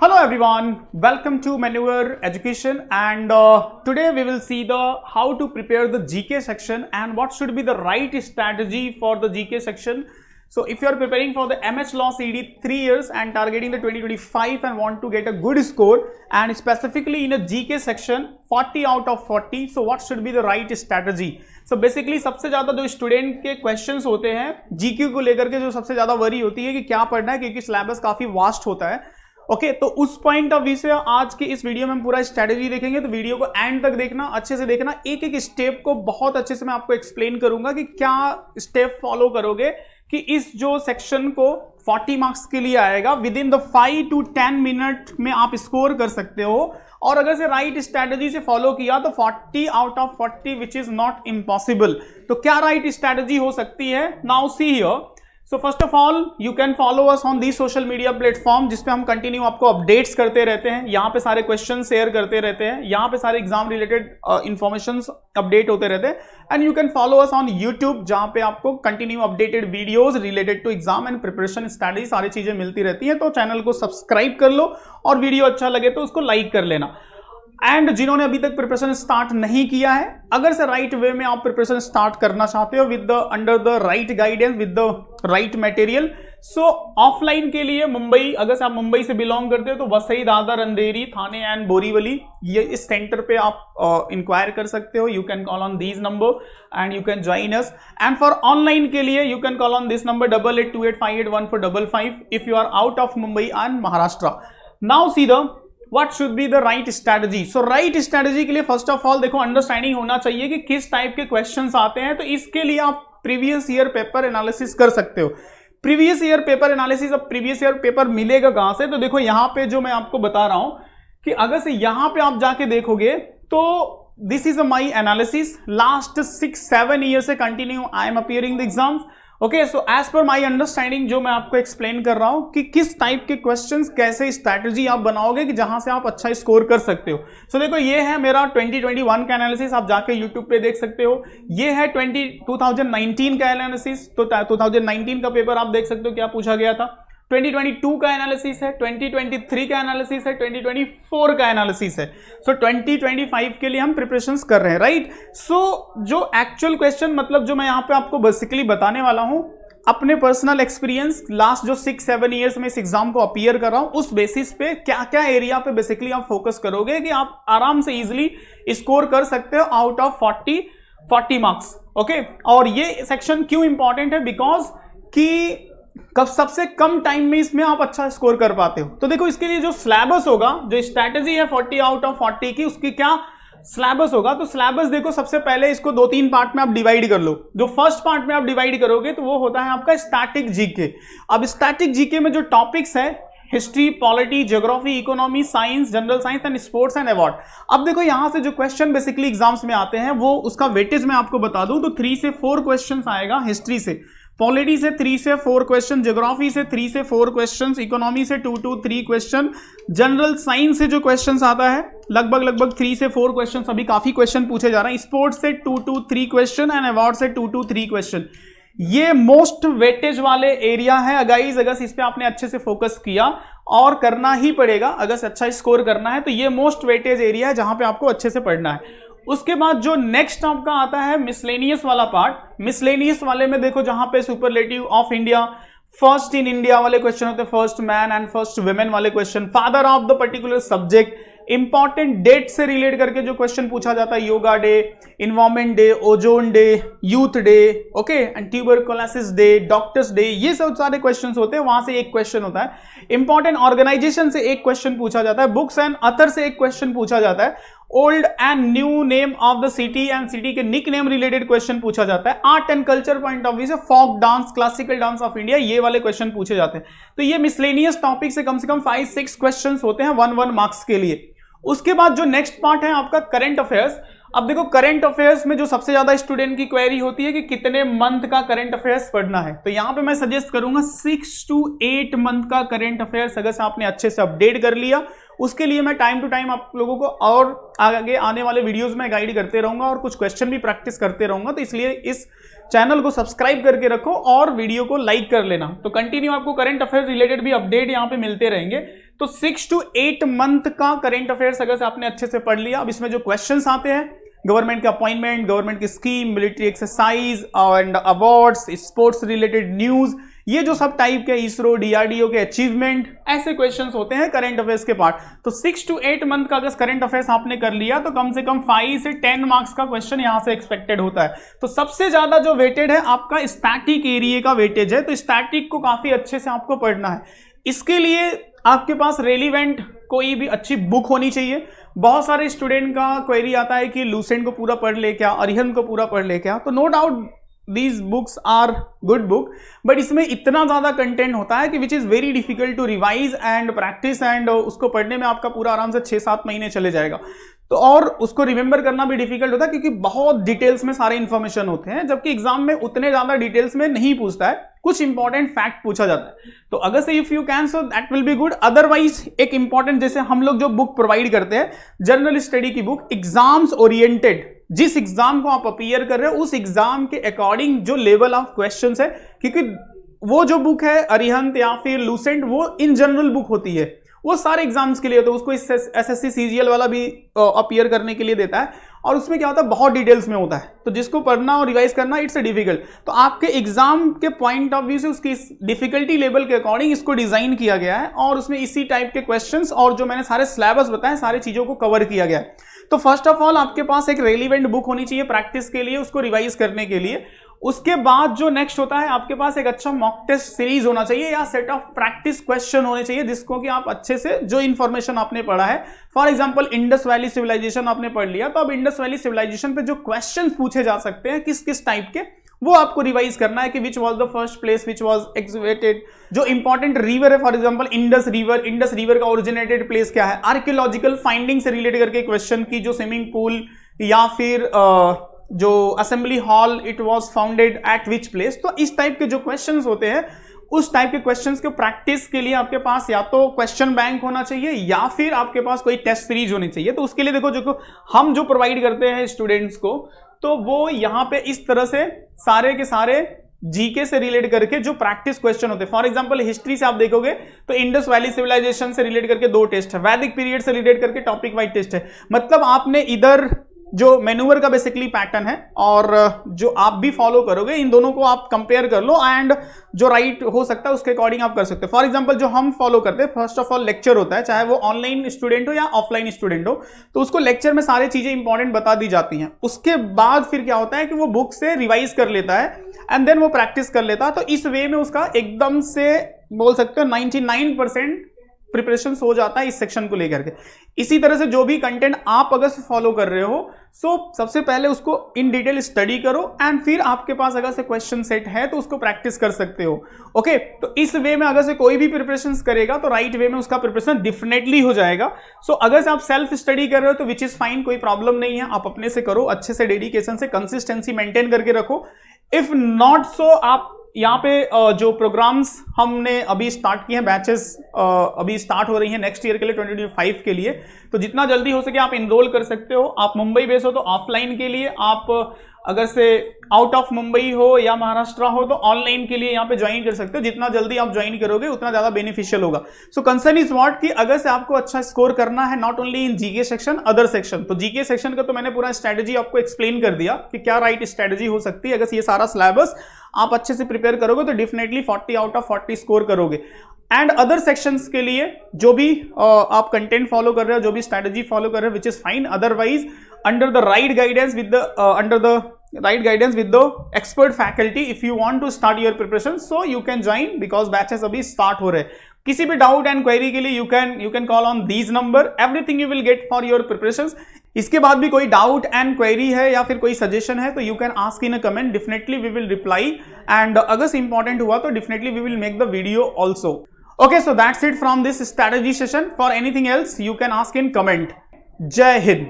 Hello everyone, welcome to Maneuver Education and today we will see the how to prepare the GK section and what should be the right strategy for the GK section. So if you are preparing for the MH Law CD 3 years and targeting the 2025 and want to get a good score and specifically in a GK section 40 out of 40, so what should be the right strategy? So basically सबसे ज्यादा जो student के questions होते हैं GK को लेकर के जो सबसे ज्यादा वरी होती है कि क्या पढ़ना है क्योंकि सिलेबस काफी वास्ट होता है। ओके तो उस पॉइंट ऑफ व्यू से आज के इस वीडियो में हम पूरा स्ट्रेटेजी देखेंगे, तो वीडियो को एंड तक देखना, अच्छे से देखना, एक एक स्टेप को बहुत अच्छे से मैं आपको एक्सप्लेन करूंगा कि क्या स्टेप फॉलो करोगे कि इस जो सेक्शन को 40 मार्क्स के लिए आएगा with in the 5 to 10 minute में आप स्कोर कर सकते हो। और अगर से राइट स्ट्रेटेजी से फॉलो किया तो 40 out of 40 which is not impossible. तो क्या राइट स्ट्रेटेजी हो सकती है? Now see here. So first of all you can follow us on the social media platform जिसपे हम कंटिन्यू आपको अपडेट्स करते रहते हैं, यहाँ पे सारे क्वेश्चन शेयर करते रहते हैं, यहाँ पे सारे एग्जाम रिलेटेड इंफॉर्मेशन अपडेट होते रहते हैं। And you can follow us on YouTube जहाँ पे आपको continue updated videos related to exam and preparation study सारी चीजें मिलती रहती है। तो चैनल को सब्सक्राइब कर लो और वीडियो अच्छा लगे तो उसको लाइक कर लेना। एंड जिन्होंने अभी तक प्रिपरेशन स्टार्ट नहीं किया है, अगर से राइट वे में आप प्रिपरेशन स्टार्ट करना चाहते हो with the under the right guidance with the right material, so offline के लिए मुंबई, अगर से आप मुंबई से बिलोंग करते हो तो वसई, दादर, अंधेरी, थाने एंड बोरीवली, ये इस सेंटर पे आप इंक्वायर कर सकते हो। You can call on these number and you can join us. And for online के लिए you can call on this number 8828581455 if you are out of Mumbai and Maharashtra. Now see the What should be the right strategy? So right strategy के लिए first of all देखो understanding होना चाहिए कि किस type के क्वेश्चंस आते हैं। तो इसके लिए आप प्रीवियस ईयर पेपर एनालिसिस कर सकते हो। प्रीवियस ईयर पेपर एनालिसिस, अब प्रीवियस ईयर पेपर मिलेगा कहां से? तो देखो यहाँ पे जो मैं आपको बता रहा हूं कि अगर से यहाँ पे आप जाके देखोगे तो this is my analysis last 6-7 year से continue I am appearing the exams. Okay so as per my understanding जो मैं आपको एक्सप्लेन कर रहा हूं कि किस टाइप के क्वेश्चंस, कैसे स्ट्रैटेजी आप बनाओगे कि जहां से आप अच्छा स्कोर कर सकते हो। सो देखो ये है मेरा 2021 का एनालिसिस, आप जाके यूट्यूब पे देख सकते हो। ये है 2019 का एनालिसिस, तो 2019 का पेपर आप देख सकते हो क्या पूछा गया था। 2022 का एनालिसिस है, 2023 का एनालिसिस है, 2024 का एनालिसिस है। सो 2025 के लिए हम प्रिपरेशंस कर रहे हैं, राइट। सो जो एक्चुअल क्वेश्चन, मतलब जो मैं यहाँ पे आपको बेसिकली बताने वाला हूँ अपने पर्सनल एक्सपीरियंस लास्ट जो 6-7 ईयर्स में इस एग्जाम को अपीयर कर रहा हूँ, उस बेसिस पे क्या क्या एरिया पे बेसिकली आप फोकस करोगे कि आप आराम से इजिली स्कोर कर सकते हो आउट ऑफ 40 मार्क्स। ओके, और ये सेक्शन क्यों इंपॉर्टेंट है? बिकॉज कि कब सबसे कम टाइम में इसमें आप अच्छा स्कोर कर पाते हो। तो देखो इसके लिए जो सिलेबस होगा, जो स्ट्रैटेजी है 40 आउट ऑफ 40 की, उसकी क्या सिलेबस होगा? तो सिलेबस देखो सबसे पहले इसको 2-3 पार्ट में आप डिवाइड कर लो। जो फर्स्ट पार्ट में आप डिवाइड करोगे तो वो होता है आपका स्टैटिक जीके। अब स्टैटिक जीके में जो टॉपिक्स है history, polity, geography, economy, science, general science and sports and award. अब देखो यहां से जो क्वेश्चन बेसिकली एग्जाम्स में आते हैं वो उसका वेटेज मैं आपको बता दूं तो 3 से 4 क्वेश्चन आएगा हिस्ट्री से, पॉलिटी से 3 से 4 क्वेश्चन, ज्योग्राफी से 3 से 4 क्वेश्चन, इकोनॉमी से 2 to 3 क्वेश्चन, जनरल साइंस से जो क्वेश्चंस आता है लगभग 3 से 4 क्वेश्चन, अभी काफी क्वेश्चन पूछे जा रहे हैं, स्पोर्ट्स से 2 to 3 क्वेश्चन एंड अवार्ड से 2 to 3 क्वेश्चन। ये मोस्ट वेटेज वाले एरिया है गाइस। अगर इस पे आपने अच्छे से फोकस किया और करना ही पड़ेगा, अगर से अच्छा स्कोर करना है तो ये मोस्ट वेटेज एरिया है जहां पे आपको अच्छे से पढ़ना है। उसके बाद जो नेक्स्ट आपका आता है मिसलेनियस वाला पार्ट। मिसलेनियस वाले में देखो जहां पे superlative of India, first in India वाले क्वेश्चन होते हैं, first man and first women वाले question, father of the particular subject, important date से रिलेट करके जो क्वेश्चन पूछा जाता है, yoga day, environment day, ozone day, youth day, okay, and tuberculosis day, doctors day, ये सब सारे क्वेश्चन होते हैं। वहां से एक क्वेश्चन होता है। इंपॉर्टेंट ऑर्गेनाइजेशन से एक क्वेश्चन पूछा जाता है, बुक्स एंड अथर से एक क्वेश्चन पूछा जाता है, old and new name of the city and city के निक नेम रिलेटेड क्वेश्चन पूछा जाता है। Art and culture point of view से folk dance, classical dance of India, ये वाले क्वेश्चन पूछे जाते हैं। तो ये मिसलेनियस टॉपिक से कम 5-6 क्वेश्चन होते हैं 1-1 मार्क्स के लिए। उसके बाद जो नेक्स्ट पार्ट है आपका करंट अफेयर्स। अब देखो करंट अफेयर्स में जो सबसे ज्यादा स्टूडेंट की क्वेरी होती है कि कितने मंथ का करंट अफेयर्स पढ़ना है, तो यहां पे मैं सजेस्ट करूंगा 6 to 8 मंथ का करंट अफेयर्स अगर से आपने अच्छे से अपडेट कर लिया। उसके लिए मैं टाइम टू टाइम आप लोगों को और आगे आने वाले वीडियोस में गाइड करते रहूंगा और कुछ क्वेश्चन भी प्रैक्टिस करते रहूंगा। तो इसलिए इस चैनल को सब्सक्राइब करके रखो और वीडियो को लाइक कर लेना। तो कंटिन्यू आपको करंट अफेयर रिलेटेड भी अपडेट यहाँ पे मिलते रहेंगे। तो 6 to 8 मंथ का करंट अफेयर्स अगर आपने अच्छे से पढ़ लिया, अब इसमें जो क्वेश्चंस आते हैं, गवर्नमेंट के अपॉइंटमेंट, गवर्नमेंट की scheme, military exercise and awards, sports related news, ये जो सब टाइप के इसरो, डीआरडीओ के अचीवमेंट, ऐसे क्वेश्चंस होते हैं करंट अफेयर्स के पार्ट। तो 6 to 8 मंथ का अगर करंट अफेयर्स आपने कर लिया तो कम से कम 5 से 10 मार्क्स का क्वेश्चन यहां से एक्सपेक्टेड होता है। तो सबसे ज्यादा जो वेटेड है आपका स्टैटिक एरिया का वेटेज है, तो स्टैटिक को काफी अच्छे से आपको पढ़ना है। इसके लिए आपके पास रेलिवेंट कोई भी अच्छी बुक होनी चाहिए। बहुत सारे स्टूडेंट का क्वेरी आता है कि लूसेंट को पूरा पढ़ ले क्या, अरिहंत को पूरा पढ़ ले क्या, तो no doubt these books are good book, but इसमें इतना ज्यादा कंटेंट होता है कि which is very difficult to revise and practise, and उसको पढ़ने में आपका पूरा आराम से 6-7 महीने चले जाएगा। तो और उसको रिमेंबर करना भी डिफिकल्ट होता है क्योंकि बहुत डिटेल्स में सारे इंफॉर्मेशन होते हैं, जबकि एग्जाम में उतने ज्यादा डिटेल्स में नहीं पूछता है, कुछ इंपॉर्टेंट फैक्ट पूछा जाता है। तो अगर से if you can so that will be good. Otherwise एक इंपॉर्टेंट, जैसे हम लोग जो बुक प्रोवाइड करते हैं जनरल स्टडी की बुक, एग्जाम्स ओरिएंटेड, जिस एग्जाम को आप अपीयर कर रहे हो उस एग्जाम के अकॉर्डिंग जो लेवल ऑफ क्वेश्चंस है, क्योंकि वो जो बुक है अरिहंत या फिर लूसेंट वो इन जनरल बुक होती है, वो सारे एग्जाम्स के लिए होता है, उसको एसएससी सीजीएल वाला भी अपीयर करने के लिए देता है, और उसमें क्या होता है बहुत डिटेल्स में होता है, तो जिसको पढ़ना और रिवाइज करना इट्स डिफिकल्ट। तो आपके एग्जाम के पॉइंट ऑफ व्यू से उसकी डिफिकल्टी लेवल के अकॉर्डिंग इसको डिजाइन किया गया है, और उसमें इसी टाइप के क्वेश्चंस और जो मैंने सारे सिलेबस बताए सारी चीजों को कवर किया गया है। तो फर्स्ट ऑफ ऑल आपके पास एक रेलिवेंट बुक होनी चाहिए प्रैक्टिस के लिए, उसको रिवाइज करने के लिए। उसके बाद जो नेक्स्ट होता है आपके पास एक अच्छा मॉक टेस्ट सीरीज होना चाहिए या सेट ऑफ प्रैक्टिस क्वेश्चन होने चाहिए, जिसको कि आप अच्छे से जो इन्फॉर्मेशन आपने पढ़ा है, for example Indus valley civilisation आपने पढ़ लिया, तो अब इंडस वैली सिविलाइजेशन पे जो क्वेश्चंस पूछे जा सकते हैं किस किस टाइप के, वो आपको रिवाइज करना है कि which was the first place which was excavated, जो इंपॉर्टेंट रिवर है फॉर एग्जांपल इंडस रिवर का ओरिजिनेटेड प्लेस क्या है, आर्कियोलॉजिकल फाइंडिंग से रिलेटेड करके क्वेश्चन की, जो स्विमिंग पूल या फिर जो assembly hall it was founded at which place. तो इस टाइप के जो क्वेश्चंस होते हैं उस टाइप के क्वेश्चंस को प्रैक्टिस के लिए आपके पास या तो क्वेश्चन बैंक होना चाहिए या फिर आपके पास कोई टेस्ट सीरीज होनी चाहिए। तो उसके लिए देखो जो हम जो प्रोवाइड करते हैं स्टूडेंट्स को, तो वो यहाँ पे इस तरह से सारे के सारे जीके से रिलेट करके जो प्रैक्टिस क्वेश्चन होते हैं, फॉर एग्जांपल हिस्ट्री से आप देखोगे तो इंडस वैली सिविलाइजेशन से रिलेट करके 2 टेस्ट है, वैदिक पीरियड से रिलेट करके टॉपिक वाइज टेस्ट है। मतलब आपने इधर जो मैन्यूअर का बेसिकली पैटर्न है और जो आप भी फॉलो करोगे, इन दोनों को आप कंपेयर कर लो एंड जो राइट हो सकता है उसके अकॉर्डिंग आप कर सकते हो। फॉर एग्जांपल जो हम फॉलो करते हैं, फर्स्ट ऑफ ऑल लेक्चर होता है, चाहे वो ऑनलाइन स्टूडेंट हो या ऑफलाइन स्टूडेंट हो, तो उसको लेक्चर में सारी चीजें इंपॉर्टेंट बता दी जाती हैं। उसके बाद फिर क्या होता है कि वो बुक से रिवाइज कर लेता है एंड देन वो प्रैक्टिस कर लेता है। तो इस वे में उसका एकदम से बोल सकते हो 99% प्रिपरेशन हो जाता है इस सेक्शन को लेकर के। इसी तरह से जो भी कंटेंट आप अगर से फॉलो कर रहे हो, सो सबसे पहले उसको इन डिटेल स्टडी करो एंड फिर आपके पास अगर से क्वेश्चन सेट है तो उसको प्रैक्टिस कर सकते हो। ओके, तो इस वे में अगर से कोई भी प्रिपरेशन करेगा तो राइट वे में उसका प्रिपरेशन डेफिनेटली हो जाएगा। सो अगर से आप सेल्फ स्टडी कर रहे हो तो विच इज फाइन, कोई प्रॉब्लम नहीं है, आप अपने से करो, अच्छे से डेडिकेशन से कंसिस्टेंसी मेंटेन करके रखो। इफ नॉट सो आप यहाँ पे जो प्रोग्राम्स हमने अभी स्टार्ट किए हैं, बैचेस अभी स्टार्ट हो रही हैं नेक्स्ट ईयर के लिए 2025 के लिए, तो जितना जल्दी हो सके आप इनरोल कर सकते हो। आप मुंबई बेस हो तो ऑफलाइन के लिए, आप अगर से आउट ऑफ मुंबई हो या महाराष्ट्र हो तो ऑनलाइन के लिए यहाँ पे ज्वाइन कर सकते हो। जितना जल्दी आप ज्वाइन करोगे उतना ज्यादा बेनिफिशियल होगा। सो कंसर्न इज व्हाट कि अगर से आपको अच्छा स्कोर करना है not only in GK section, other section, तो जीके सेक्शन का तो मैंने पूरा स्ट्रेटेजी आपको एक्सप्लेन कर दिया कि क्या राइट स्ट्रेटेजी हो सकती है। अगर ये सारा सिलेबस आप अच्छे से प्रिपेयर करोगे तो डेफिनेटली 40 आउट ऑफ 40 स्कोर करोगे। एंड अदर सेक्शंस के लिए जो भी आप कंटेंट फॉलो कर रहे हो, जो भी स्ट्रेटेजी फॉलो कर रहे हो, which is fine. Otherwise under the right guidance with the expert faculty, if you want to start your preparation so you can join, because batches अभी स्टार्ट हो रहे हैं। किसी भी डाउट एंड क्वेरी के लिए you can call on these number, everything you will get for your preparations. इसके बाद भी कोई डाउट एंड क्वेरी है या फिर कोई सजेशन है तो you can ask in a comment, definitely we will reply. And अगर इंपॉर्टेंट हुआ तो definitely we will make the video also. Okay, so that's it from this strategy session. For anything else, you can ask in comment. Jai Hind.